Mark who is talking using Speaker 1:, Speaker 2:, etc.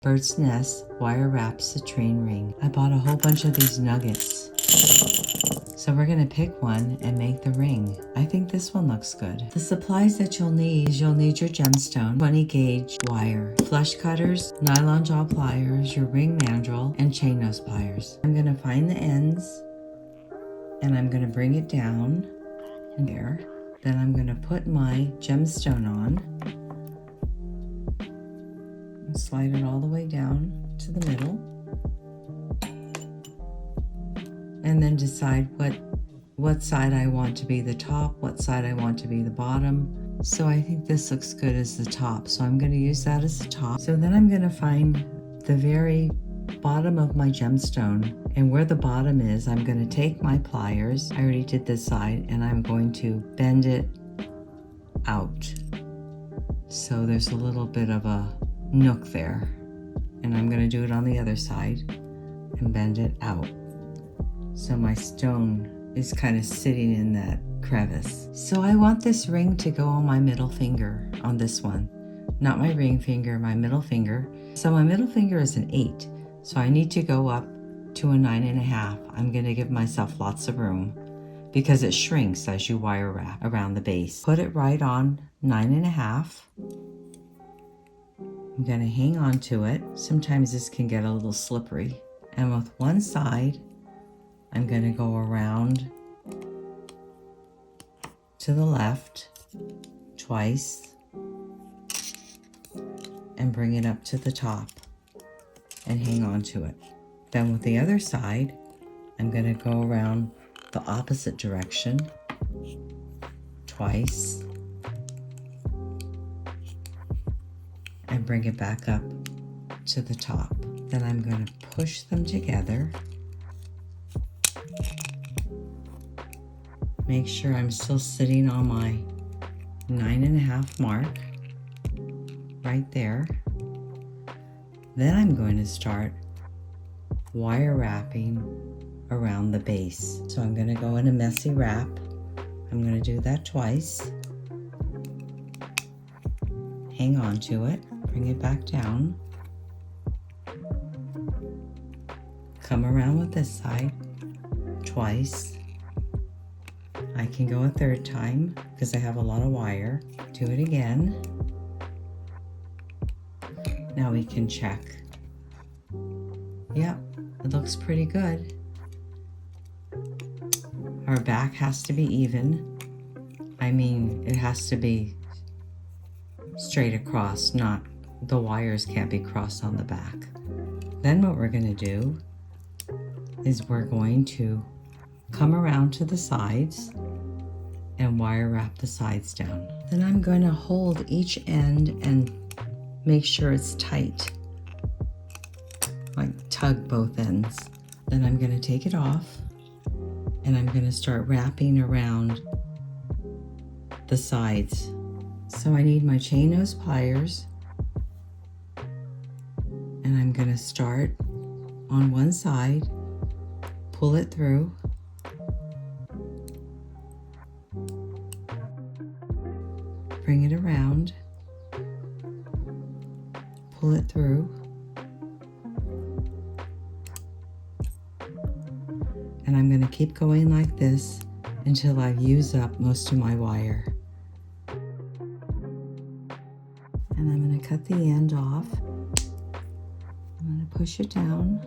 Speaker 1: Birdsnest wire wrap citrine ring. I bought a whole bunch of these nuggets. So we're gonna pick one and make the ring. I think this one looks good. The supplies that you'll need is you'll need your gemstone, 20 gauge wire, flush cutters, nylon jaw pliers, your ring mandrel, and chain nose pliers. I'm gonna find the ends and I'm gonna bring it down in there. Then I'm gonna put my gemstone on. Slide it all the way down to the middle, and then decide what side I want to be the top, what side I want to be the bottom. So I think this looks good as the top, so I'm going to use that as the top. So then I'm going to find the very bottom of my gemstone, and where the bottom is, I'm going to take my pliers, I already did this side, and I'm going to bend it out. So there's a little bit of a nook there, and I'm going to do it on the other side and bend it out so my stone is kind of sitting in that crevice. So I want this ring to go on my middle finger, on this one, not my ring finger, my middle finger. So my middle finger is an 8, so I need to go up to a 9.5. I'm going to give myself lots of room because it shrinks as you wire wrap around the base. Put it right on 9.5. I'm going to hang on to it. Sometimes this can get a little slippery. And with one side, I'm going to go around to the left twice and bring it up to the top and hang on to it. Then with the other side, I'm going to go around the opposite direction twice and bring it back up to the top. Then I'm going to push them together. Make sure I'm still sitting on my 9.5 mark, right there. Then I'm going to start wire wrapping around the base. So I'm going to go in a messy wrap. I'm going to do that twice. Hang on to it. Bring it back down. Come around with this side twice. I can go a third time because I have a lot of wire. Do it again. Now we can check. Yep, it looks pretty good. Our back has to be even. I mean, it has to be straight across, not the wires can't be crossed on the back. Then what we're going to do is we're going to come around to the sides and wire wrap the sides down. Then I'm going to hold each end and make sure it's tight, like tug both ends. Then I'm going to take it off and I'm going to start wrapping around the sides. So I need my chain nose pliers, and I'm going to start on one side, pull it through, bring it around, pull it through, and I'm going to keep going like this until I've used up most of my wire. And I'm going to cut the end off. I'm going to push it down.